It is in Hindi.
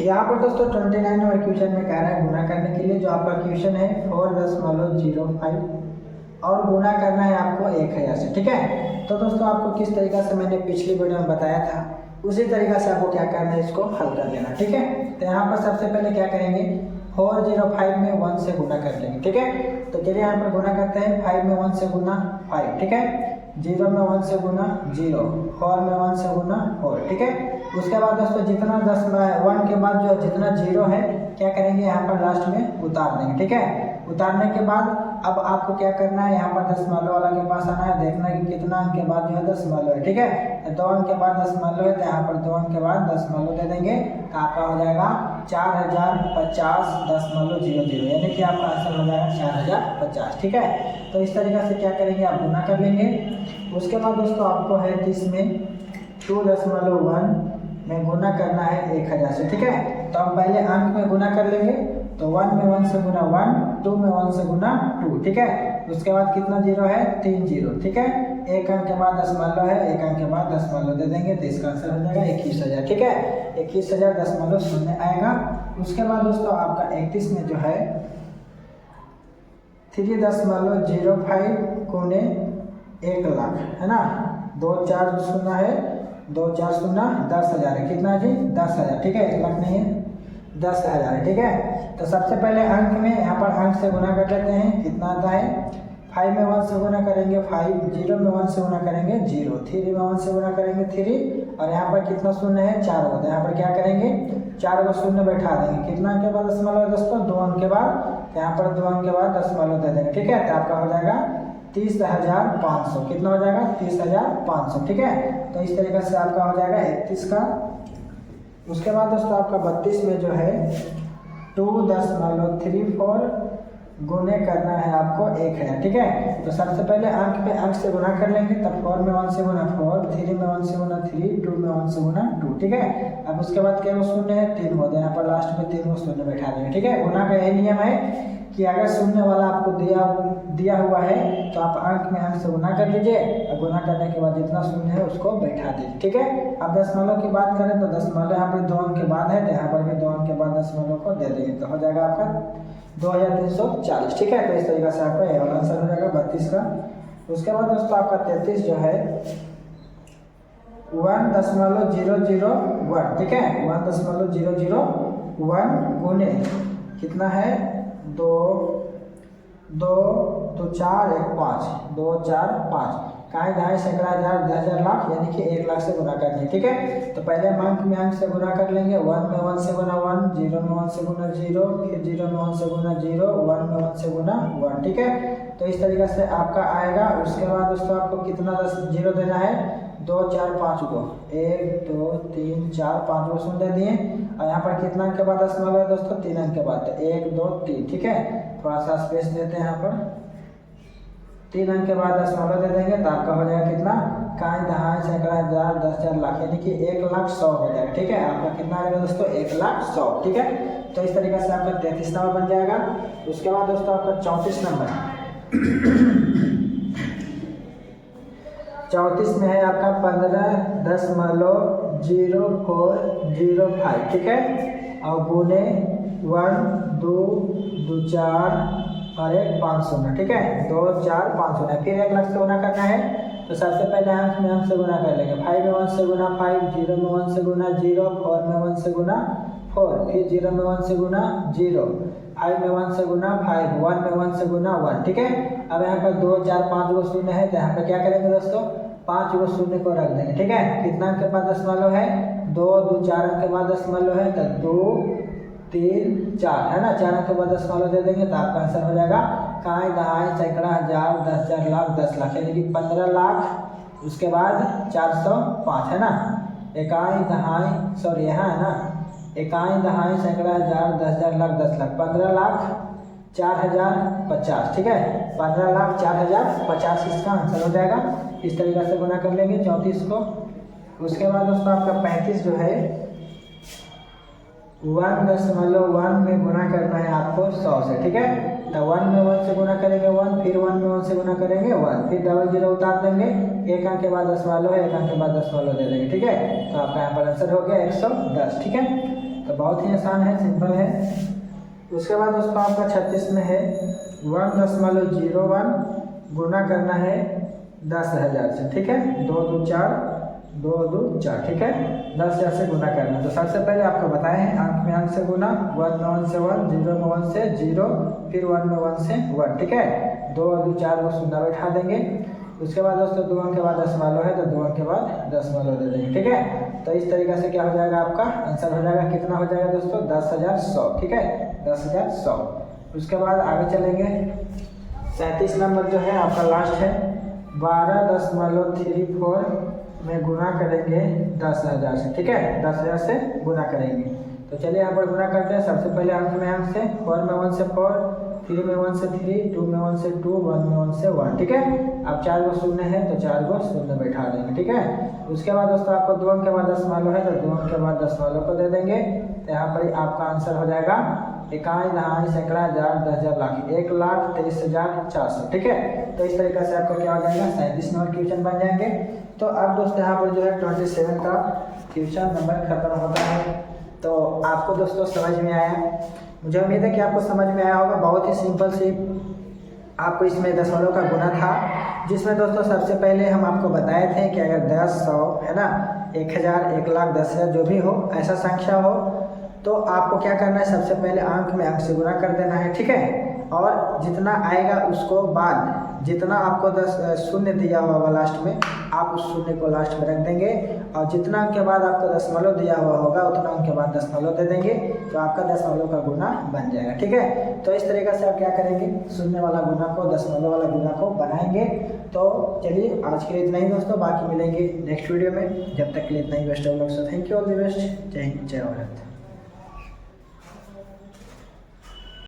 यहाँ पर दोस्तों 29 नंबर क्वेश्चन में कह रहा है गुना करने के लिए, जो आपका क्वेश्चन है 4.05 और गुना करना है आपको 1000 से। ठीक है, तो दोस्तों आपको किस तरीका से मैंने पिछली वीडियो में बताया था उसी तरीका से आपको क्या करना है, इसको हल कर लेना। ठीक है, तो यहाँ पर सबसे पहले क्या करेंगे, 405 में 1 से गुना कर लेंगे। ठीक है, तो चलिए यहाँ पर गुना करते हैं। 5 में 1 से गुना 5, ठीक है, 0 में 1 से गुना 0, 4 में 1 से गुना 4। ठीक है, उसके बाद दोस्तों जितना 1 के बाद जो जितना 0 है क्या करेंगे, यहाँ पर लास्ट में उतार देंगे। ठीक है, उतारने के बाद अब आपको क्या करना है, यहाँ पर दशमलव वाला के पास आना है, देखना है कि कितना अंक के बाद जो है दशमलव है। ठीक है, 2 अंक के बाद दशमलव है, तो यहाँ पर 2 अंक के बाद दशमलव दे देंगे, तो आपका हो जाएगा 4050.00, यानी कि आपका आंसर हो जाएगा 4050। ठीक है, तो इस तरीके से क्या करेंगे, आप गुना कर लेंगे। उसके बाद दोस्तों आपको है 30 में 2.1 में गुना करना है 1000 से। ठीक है, तो हम पहले अंक में गुना कर लेंगे, तो 1 में 1 से गुना 1, 2 में 1 से गुना 2। ठीक है, उसके बाद कितना 0 है, 3 0। ठीक है, 1 अंक के बाद दशमलव है, 1 अंक के बाद दशमलव दे देंगे, तो इसका आंसर हो जाएगा 21000। ठीक है, 21000.0 आएगा। उसके बाद दोस्तों आपका 31 में जो है 3.05 गुने 1 लाख है ना, 2 4 शून्य है, 2 4 शून्य 10,000 है। कितना है जी, 10,000। ठीक है, 1 लाख नहीं है, 10,000 है। ठीक है, तो सबसे पहले अंक में यहाँ पर अंक से गुना कर लेते हैं, कितना आता है, 5 में 1 से गुना करेंगे 5, 0 में 1 से गुना करेंगे 0, 3 में 1 से गुना करेंगे 3, और यहाँ पर कितना शून्य है, 4 होता है। यहाँ पर क्या करेंगे, 4 को शून्य बैठा देंगे, कितना अंक के बाद दशमलव है दोस्तों, 2 अंक के बाद, तो यहाँ पर 2 अंक के बाद दशमलव दे देंगे। ठीक है, तो आपका हो जाएगा 30,500। कितना हो जाएगा, 30,500। ठीक है, तो इस तरीके से आपका हो जाएगा 31 का। उसके बाद दोस्तों आपका 32 में जो है 2.34 गुने करना है आपको 1000। ठीक है, तो सबसे पहले अंक पे अंक से गुना कर लेंगे, तब 4 में 1 से गुना 4, 3 में 1 से गुना 3, 2 में 1 से गुना 2। ठीक है, अब उसके बाद क्या शून्य है, 3 होता है, यहाँ पर लास्ट में 3 शून्य बैठा देंगे। ठीक है, गुना का यही नियम है कि अगर शून्य वाला आपको दिया हुआ है तो आप अंक में अंक से गुना कर लीजिए, और गुना करने के बाद जितना शून्य है उसको बैठा दीजिए। ठीक है, अब दशमलव की बात करें तो दशमलव यहाँ पर 2 अंक के बाद है, तो यहाँ पर भी 2 अंक के बाद दशमलव को दे देंगे, तो हो जाएगा आपका 2340। ठीक है, तो इस तरीके से आपका ये वाला आंसर हो जाएगा 32 का। उसके बाद दोस्तों आपका 33 जो है 1.001। ठीक है, 1.001 गुने कितना है, 2 2 2 4 1 5, 2 4 5, काय ढाई सैकड़ा हजार 10,000 लाख, यानी कि 1 लाख से गुना करनी है। ठीक है, तो पहले हम अंक में अंक से गुना कर लेंगे, 1 में 1 से गुना 1, 0 में 1 से गुना 0, फिर 0 में 1 से गुना 0, 1 में 1 से गुना 1। ठीक है, तो इस तरीके से आपका आएगा। उसके बाद दोस्तों आपको कितना 0 देना है, 2 4 5 को, 1 2 3 4 5 को शून्य दे दिए, और यहाँ पर कितना अंक के बाद दशमलव है दोस्तों, 3 अंक के बाद, 1 2 3। ठीक है, थोड़ा सा स्पेस देते हैं यहाँ पर, 3 अंक के बाद दशमलव दे देंगे, तो आपका हो जाएगा कितना, काय दहाई सैकड़ा हजार 10,000 लाख, यानी कि 1,100,000 हो जाएगा। ठीक है, आपका कितना आएगा दोस्तों, 1,100,000। ठीक है, तो इस तरीके से आपका 33 नंबर बन जाएगा। उसके बाद दोस्तों आपका 34 नंबर 34 में है आपका 15.0405। ठीक है, और गुने 1 2 2 4 और 1 5 शून्य। ठीक है, 2 4 5 शून्य, फिर 1 लाख से गुना करना है, तो सबसे पहले अंक में अंक से गुना कर लेंगे, 5 में 1 से गुना 5, 0 में 1 से गुना 0, 4 में 1 से गुना 4, फिर 0 में 1 से गुना 0, 5 में 1 से गुना 5, 1 में 1 से गुना 1। ठीक है, अब यहाँ पर 2 4 5 को शून्य है, तो यहाँ पर क्या करेंगे दोस्तों, 5 को शून्य को रख देंगे। ठीक है, कितना अंक के बाद दशमलव है, 2 2 4 अंक के बाद दशमलव है, तो 2 3 4 है ना, 4 अंक के बाद दशमलव दे देंगे, तो आपका आंसर हो जाएगा काय दहाई सैकड़ा हजार 10,000 लाख 10 लाख, यानी कि 15 लाख। उसके बाद 405 है ना, इकाई दहाई सॉरी यहाँ है ना, इकाई दहाई सैकड़ा हजार 10,000 लाख 10 लाख, 15,04,050। ठीक है, 15,04,050 इसका आंसर हो जाएगा। इस तरीके से गुना कर लेंगे 34 को। उसके बाद दोस्तों आपका 35 जो है 1.1 में गुना करना है आपको 100 से। ठीक है, तो 1 में 1 से गुना करेंगे 1, फिर 1 में 1 से गुना करेंगे 1, फिर डबल 0 उतार देंगे, 1 अंक के बाद दशमलव है, 1 अंक के बाद दशमलव दे देंगे। ठीक है, तो आपका यहाँ पर आंसर हो गया 110। ठीक है, तो बहुत ही आसान है, सिंपल है। उसके बाद दोस्तों आपका 36 में है 1.01 गुना करना है 10,000 से, ठीक है। 2 2 4 2 2 4, ठीक है। 10,000 से गुना करना। तो सबसे पहले आपको बताए हैं अंक में अंक से गुना, 1 में 1 से 1, 0 में 1 से 0, फिर 1 में 1 से 1, ठीक है। 2 और 2 4 को शून्य बैठा देंगे। उसके बाद दोस्तों 2 अंक के बाद दशमलव है तो 2 अंक के बाद दशमलव दे देंगे, ठीक है। तो इस तरीके से क्या हो जाएगा, आपका आंसर हो जाएगा, कितना हो जाएगा दोस्तों, 10,100, ठीक है, 10,100। उसके बाद आगे चलेंगे, 37 नंबर जो है आपका लास्ट है, 12.34 में गुना करेंगे 10,000 से, ठीक है। 10,000 से गुना करेंगे। तो चलिए यहाँ पर गुना करते हैं। सबसे पहले अंक में अंक से, 4 में 1 से 4, 3 में 1 से 3, 2 में 1 से 2, 1 में 1 से 1, ठीक है। अब 4 को शून्य है तो 4 को शून्य बैठा देंगे, ठीक है। उसके बाद दोस्तों आपको 2 अंक के बाद दशमलव है तो 2 अंक के बाद दशमलव को दे देंगे। तो यहाँ पर आपका आंसर हो जाएगा इकाई, दहाई, सैकड़ा, हजार, 10,000, लाख, 1,23,400, ठीक है। तो इस तरीके से आपका क्या हो जाएगा, 37 नंबर क्वेश्चन बन जाएंगे। तो अब दोस्तों यहाँ पर जो है 27 का क्वेश्चन नंबर खत्म होता है। तो आपको दोस्तों समझ में आया, मुझे उम्मीद है कि आपको समझ में आया होगा। बहुत ही सिंपल सी आपको इसमें दशमलव का गुना था, जिसमें दोस्तों सबसे पहले हम आपको बताए थे कि अगर 10, 100 है ना, 1,000, 1,00,000, 10,000 जो भी हो ऐसा संख्या हो तो आपको क्या करना है, सबसे पहले अंक में अंक से गुना कर देना है, ठीक है। और जितना आएगा उसको बाद, जितना आपको 10 शून्य दिया हुआ होगा लास्ट में, आप उस शून्य को लास्ट में रख देंगे। और जितना अंक के बाद आपको दशमलव दिया हुआ होगा उतना अंक के बाद दशमलव दे देंगे, तो आपका दशमलव का गुना बन जाएगा, ठीक है। तो इस तरीके से आप क्या करेंगे, शून्य वाला गुना को दशमलव वाला गुना को बनाएंगे। तो चलिए आज के लिए इतना ही दोस्तों, बाकी मिलेंगे नेक्स्ट वीडियो में। जब तक के लिए इतना ही, best of luck. So thank you, all the best. जय हिंद, जय भारत।